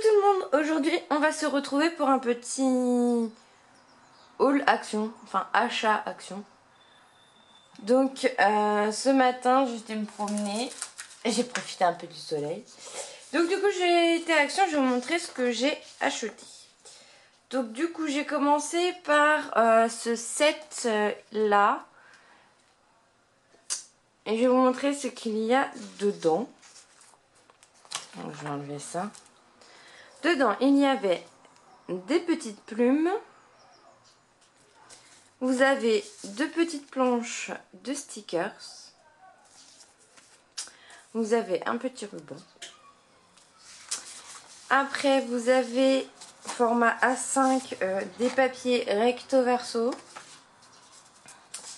tout le monde, aujourd'hui on va se retrouver pour un petit haul action, enfin achat action. Donc ce matin j'étais me promener et j'ai profité un peu du soleil. Donc du coup j'ai été à Action, je vais vous montrer ce que j'ai acheté. Donc du coup j'ai commencé par ce set là. Et je vais vous montrer ce qu'il y a dedans. Donc, je vais enlever ça. Dedans il y avait des petites plumes. Vous avez deux petites planches de stickers. Vous avez un petit ruban. Après, vous avez format A5 des papiers recto verso.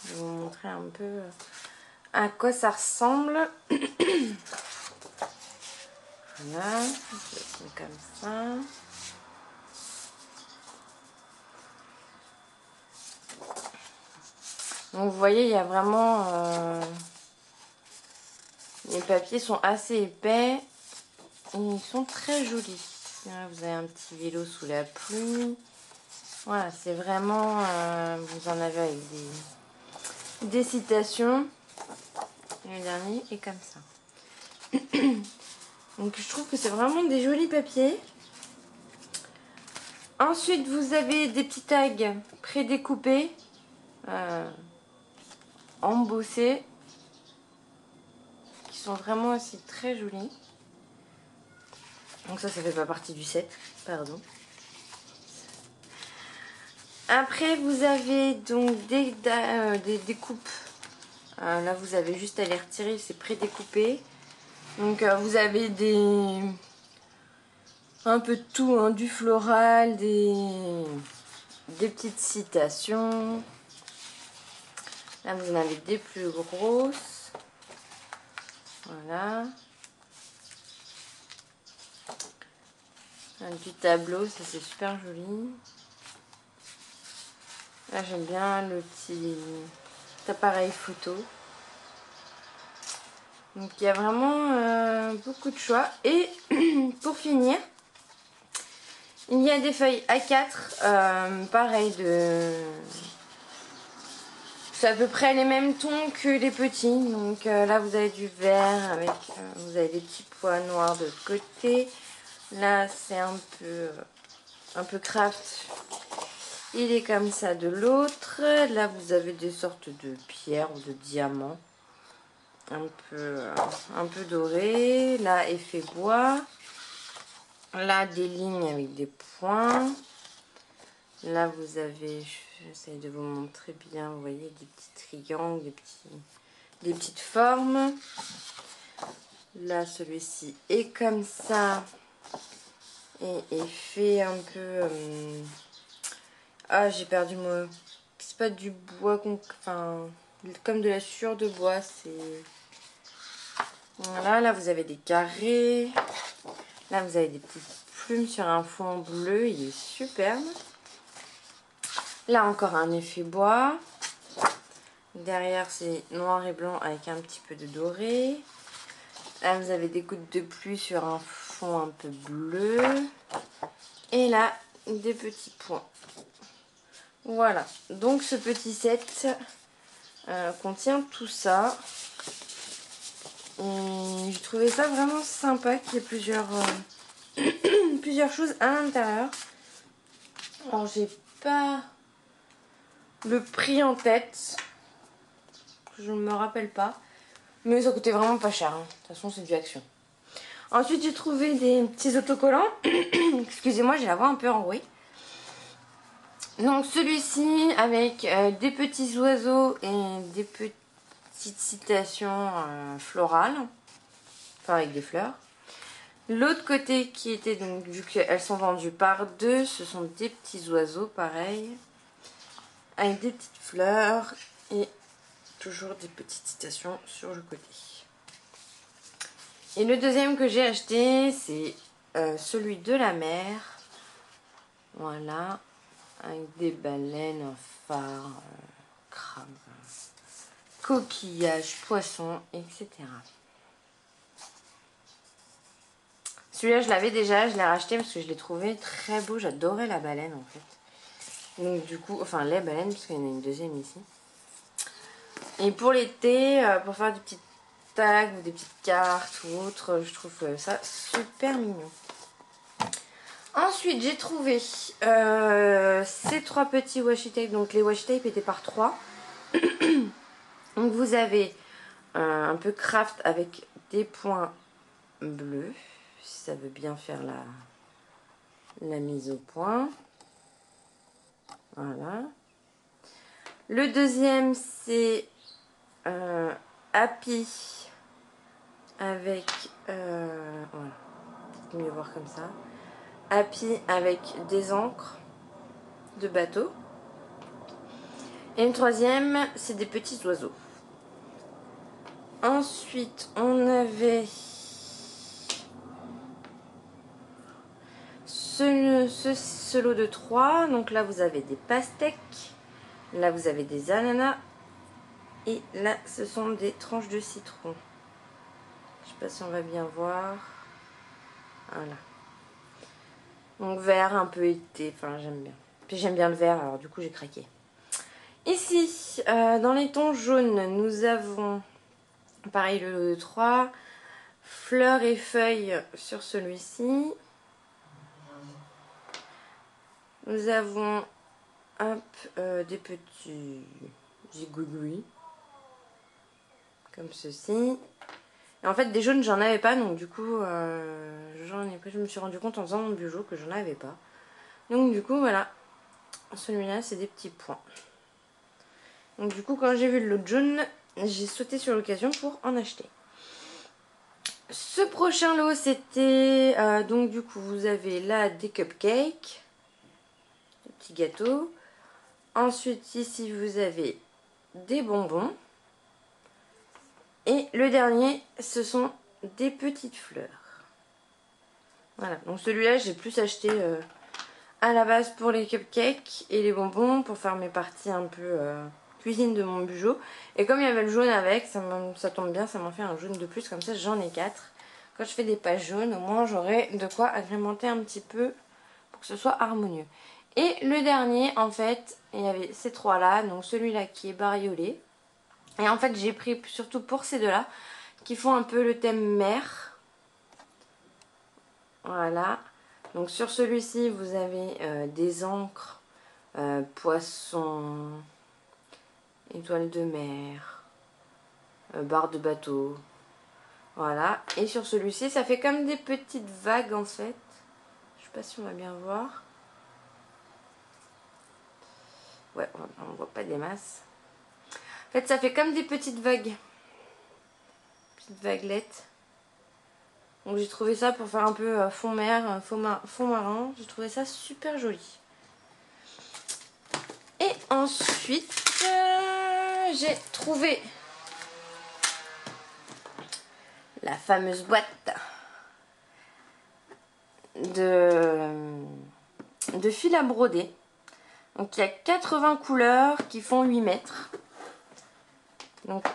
Je vais vous montrer un peu à quoi ça ressemble. Voilà, c'est comme ça. Donc vous voyez, il y a vraiment... les papiers sont assez épais et ils sont très jolis. Là, vous avez un petit vélo sous la pluie. Voilà, c'est vraiment... vous en avez avec des citations. Et le dernier est comme ça. Donc je trouve que c'est vraiment des jolis papiers. Ensuite, vous avez des petits tags prédécoupés. Embossés. Qui sont vraiment aussi très jolis. Donc ça fait pas partie du set. Pardon. Après, vous avez donc des découpes. Là, vous avez juste à les retirer, c'est prédécoupé. Donc, vous avez un peu de tout, hein, du floral, des petites citations. Là, vous en avez des plus grosses. Voilà. Du tableau, ça c'est super joli. Là, j'aime bien le petit appareil photo. Donc il y a vraiment beaucoup de choix. Et pour finir, il y a des feuilles A4, pareil c'est à peu près les mêmes tons que les petits. Donc là vous avez du vert avec, vous avez des petits pois noirs de côté. Là c'est un peu craft. Il est comme ça de l'autre. Là vous avez des sortes de pierres ou de diamants. Un peu doré. Là, effet bois. Là, des lignes avec des points. Là, vous avez, j'essaie de vous montrer bien, vous voyez, des petits triangles, des petites formes. Là, celui-ci est comme ça. Et est fait un peu... Ah, j'ai perdu mon... C'est pas du bois, enfin, comme de la sueur de bois, c'est... Voilà, là vous avez des carrés. Là vous avez des petites plumes sur un fond bleu, il est superbe. Là encore un effet bois. Derrière c'est noir et blanc avec un petit peu de doré. Là vous avez des gouttes de pluie sur un fond un peu bleu. Et là des petits points. Voilà, donc ce petit set contient tout ça. Et j'ai trouvé ça vraiment sympa qu'il y ait plusieurs choses à l'intérieur. Alors j'ai pas le prix en tête, je ne me rappelle pas, mais ça coûtait vraiment pas cher, hein. De toute façon c'est du Action. Ensuite j'ai trouvé des petits autocollants. Excusez-moi, j'ai la voix un peu enrouée. Donc celui-ci avec des petits oiseaux et des petites citations florales, enfin avec des fleurs. L'autre côté qui était donc, vu qu'elles sont vendues par deux, ce sont des petits oiseaux pareil, avec des petites fleurs et toujours des petites citations sur le côté. Et le deuxième que j'ai acheté, c'est celui de la mer. Voilà, avec des baleines, un phare, crabes, coquillages, poissons, etc. Celui-là, je l'avais déjà, je l'ai racheté parce que je l'ai trouvé très beau. J'adorais la baleine en fait. Donc du coup, enfin les baleines, parce qu'il y en a une deuxième ici. Et pour l'été, pour faire des petites tags ou des petites cartes ou autre, je trouve ça super mignon. Ensuite, j'ai trouvé ces 3 petits washi tape. Donc les washi tape étaient par 3. Donc vous avez un peu craft avec des points bleus, si ça veut bien faire la mise au point. Voilà. Le deuxième, c'est Happy avec... voilà, peut-être mieux voir comme ça. Happy avec des encres de bateau. Et le troisième, c'est des petits oiseaux. Ensuite, on avait ce lot de 3. Donc là, vous avez des pastèques. Là, vous avez des ananas. Et là, ce sont des tranches de citron. Je sais pas si on va bien voir. Voilà. Donc vert, un peu été. Enfin, j'aime bien. Puis j'aime bien le vert, alors du coup, j'ai craqué. Ici, dans les tons jaunes, nous avons, pareil, le lot de 3. Fleurs et feuilles sur celui-ci. Nous avons des petits zigouigouis. Comme ceci. Et en fait, des jaunes, j'en avais pas. Donc du coup, j'en ai pris. Je me suis rendu compte en faisant mon bijou que j'en avais pas. Donc du coup, voilà. Celui-là, c'est des petits points. Donc du coup, quand j'ai vu le lot jaune, j'ai sauté sur l'occasion pour en acheter. Ce prochain lot, c'était... donc du coup, vous avez là des cupcakes. Des petits gâteaux. Ensuite, ici, vous avez des bonbons. Et le dernier, ce sont des petites fleurs. Voilà, donc celui-là, j'ai plus acheté à la base pour les cupcakes et les bonbons pour faire mes parties un peu cuisine de mon bijou. Et comme il y avait le jaune avec, ça tombe bien, ça m'en fait un jaune de plus, comme ça j'en ai 4. Quand je fais des pages jaunes, au moins j'aurai de quoi agrémenter un petit peu pour que ce soit harmonieux. Et le dernier, en fait, il y avait ces 3 là, donc celui-là qui est bariolé. Et en fait, j'ai pris surtout pour ces 2 là, qui font un peu le thème mer. Voilà. Donc sur celui-ci, vous avez des encres, poissons, étoiles de mer, barre de bateau. Voilà. Et sur celui-ci, ça fait comme des petites vagues en fait. Je sais pas si on va bien voir. Ouais, on voit pas des masses. En fait, ça fait comme des petites vagues. Petites vaguelettes. Donc j'ai trouvé ça pour faire un peu fond mer, fond marin. J'ai trouvé ça super joli. Et ensuite, j'ai trouvé la fameuse boîte de fil à broder. Donc il y a 80 couleurs qui font 8 mètres. Donc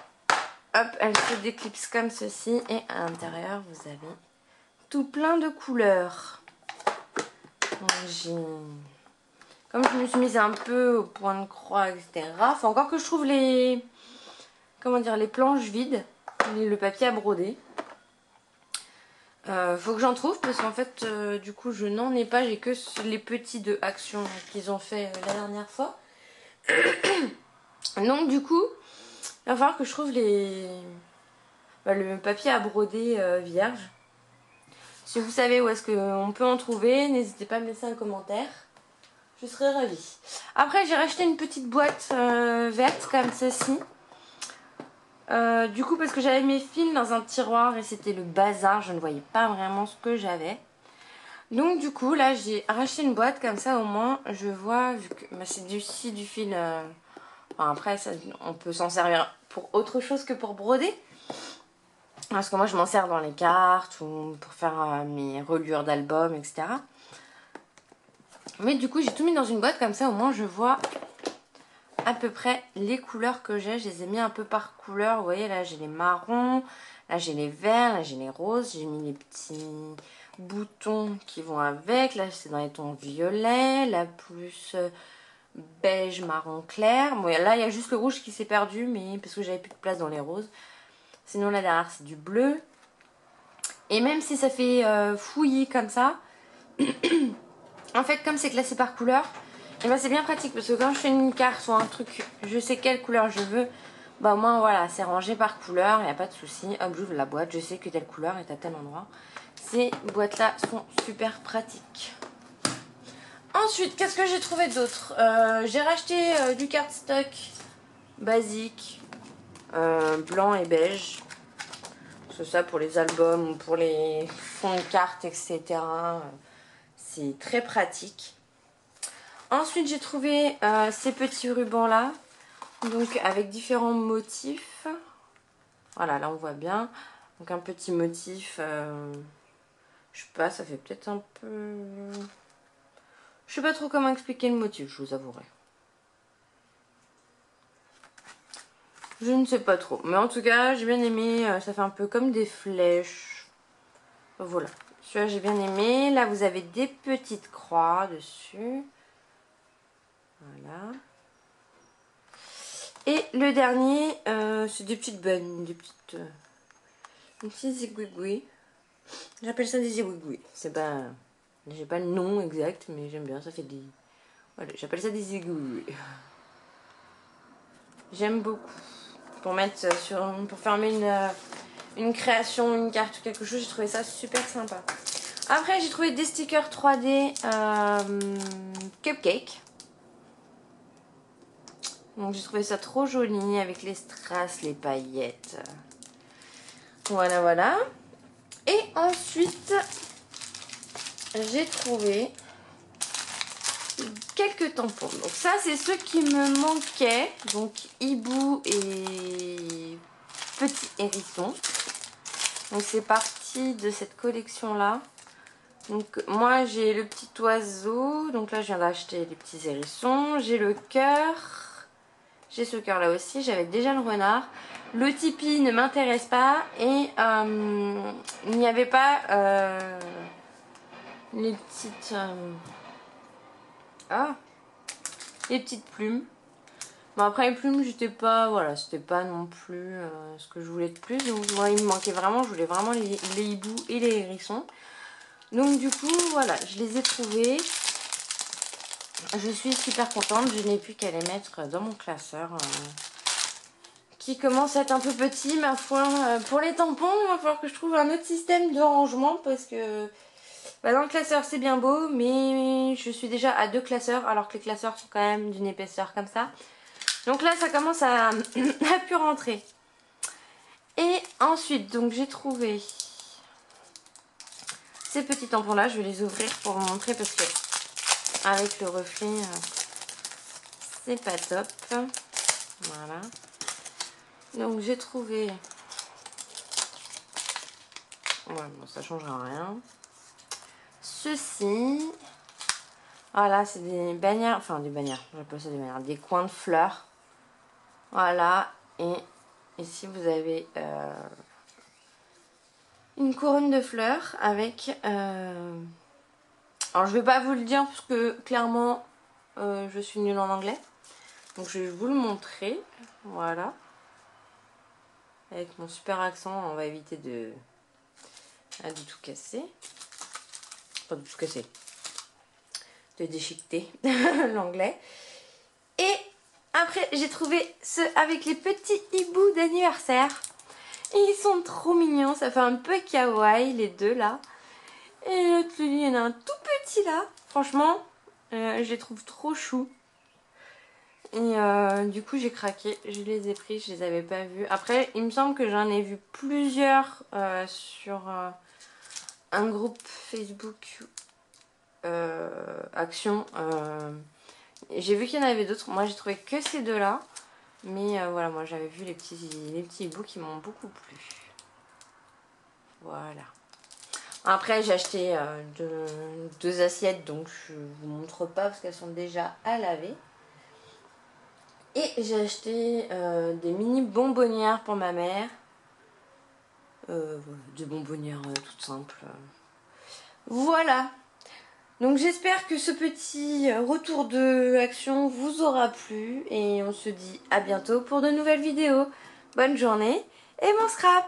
hop, elle se déclipse comme ceci. Et à l'intérieur, vous avez tout plein de couleurs. Comme je me suis mise un peu au point de croix, etc. Faut encore que je trouve les... Comment dire, les planches vides. Le papier à broder. Faut que j'en trouve parce qu'en fait, du coup, je n'en ai pas. J'ai que les petits de Action qu'ils ont fait la dernière fois. Donc, du coup, il va falloir que je trouve le papier à broder vierge. Si vous savez où est-ce qu'on peut en trouver, n'hésitez pas à me laisser un commentaire. Je serais ravie. Après, j'ai racheté une petite boîte verte comme ceci. Du coup, parce que j'avais mes fils dans un tiroir et c'était le bazar, je ne voyais pas vraiment ce que j'avais. Donc du coup, là, j'ai racheté une boîte comme ça, au moins, je vois, vu que bah, c'est du fil... Enfin, après, ça, on peut s'en servir pour autre chose que pour broder. Parce que moi, je m'en sers dans les cartes ou pour faire mes reliures d'albums, etc. Mais du coup, j'ai tout mis dans une boîte comme ça, au moins, je vois à peu près les couleurs que j'ai. Je les ai mis un peu par couleur. Vous voyez, là, j'ai les marrons. Là, j'ai les verts. Là, j'ai les roses. J'ai mis les petits boutons qui vont avec. Là, c'est dans les tons violets, la plus beige marron clair. Bon, là, il y a juste le rouge qui s'est perdu, mais parce que j'avais plus de place dans les roses. Sinon, là derrière, c'est du bleu. Et même si ça fait fouillis comme ça, en fait, comme c'est classé par couleur, et ben c'est bien pratique parce que quand je fais une carte ou un truc, je sais quelle couleur je veux. Bah au moins voilà, c'est rangé par couleur, il n'y a pas de souci. Hop, j'ouvre la boîte, je sais que telle couleur est à tel endroit. Ces boîtes-là sont super pratiques. Ensuite, qu'est-ce que j'ai trouvé d'autre? J'ai racheté du cardstock basique, blanc et beige. C'est ça pour les albums ou pour les fonds de cartes, etc. C'est très pratique. Ensuite, j'ai trouvé ces petits rubans-là. Donc avec différents motifs. Voilà, là on voit bien. Donc un petit motif, je sais pas, ça fait peut-être un peu... Je sais pas trop comment expliquer le motif, je vous avouerai. Je ne sais pas trop. Mais en tout cas, j'ai bien aimé. Ça fait un peu comme des flèches. Voilà. Celui-là, j'ai bien aimé. Là, vous avez des petites croix dessus. Voilà. Et le dernier, c'est des petites bonnes, des petites zigouigouis. J'appelle ça des zigouigouis. C'est pas... J'ai pas le nom exact, mais j'aime bien. Ça fait des... Voilà, j'appelle ça des zigouigouis. J'aime beaucoup. Pour mettre sur... Pour fermer une création, une carte ou quelque chose, j'ai trouvé ça super sympa. Après, j'ai trouvé des stickers 3D cupcake. Donc j'ai trouvé ça trop joli avec les strass, les paillettes. Voilà, voilà. Et ensuite, j'ai trouvé quelques tampons. Donc ça, c'est ceux qui me manquaient. Donc hibou et petit hérisson. Donc c'est parti de cette collection-là. Donc moi, j'ai le petit oiseau. Donc là, je viens d'acheter les petits hérissons. J'ai le cœur. J'ai ce cœur là aussi, j'avais déjà le renard. Le Tipeee ne m'intéresse pas et il n'y avait pas les petites les petites plumes. Bon après les plumes, j'étais pas, voilà, c'était pas non plus ce que je voulais de plus. Donc moi il me manquait vraiment, je voulais vraiment les hiboux et les hérissons. Donc du coup voilà, je les ai trouvés. Je suis super contente, je n'ai plus qu'à les mettre dans mon classeur. Qui commence à être un peu petit, ma foi. Pour les tampons, il va falloir que je trouve un autre système de rangement parce que dans le classeur c'est bien beau, mais je suis déjà à 2 classeurs alors que les classeurs sont quand même d'une épaisseur comme ça. Donc là ça commence à, à plus rentrer. Et ensuite, donc j'ai trouvé ces petits tampons là, je vais les ouvrir pour vous montrer parce que avec le reflet c'est pas top. Voilà. Donc j'ai trouvé... Ouais, bon, ça changera rien. Ceci, voilà, c'est des bannières, enfin des bannières, j'appelle ça des bannières, des coins de fleurs. Voilà, et ici vous avez une couronne de fleurs avec... Alors je vais pas vous le dire parce que clairement je suis nulle en anglais. Donc je vais vous le montrer, voilà. Avec mon super accent, on va éviter de tout casser. Pas de tout casser. De déchiqueter l'anglais. Et après j'ai trouvé ceux avec les petits hiboux d'anniversaire. Et ils sont trop mignons, ça fait un peu kawaii les deux là. Et l'autre, il y en a un tout petit là. Franchement, je les trouve trop choux. Et du coup j'ai craqué, je les ai pris, je les avais pas vus. Après il me semble que j'en ai vu plusieurs sur un groupe Facebook Action. J'ai vu qu'il y en avait d'autres, moi j'ai trouvé que ces deux là. Mais voilà, moi j'avais vu les petits hiboux qui m'ont beaucoup plu. Voilà. Après j'ai acheté deux assiettes, donc je vous montre pas parce qu'elles sont déjà à laver. Et j'ai acheté des mini bonbonnières pour ma mère. Des bonbonnières toutes simples. Voilà. Donc j'espère que ce petit retour de action vous aura plu et on se dit à bientôt pour de nouvelles vidéos. Bonne journée et bon scrap!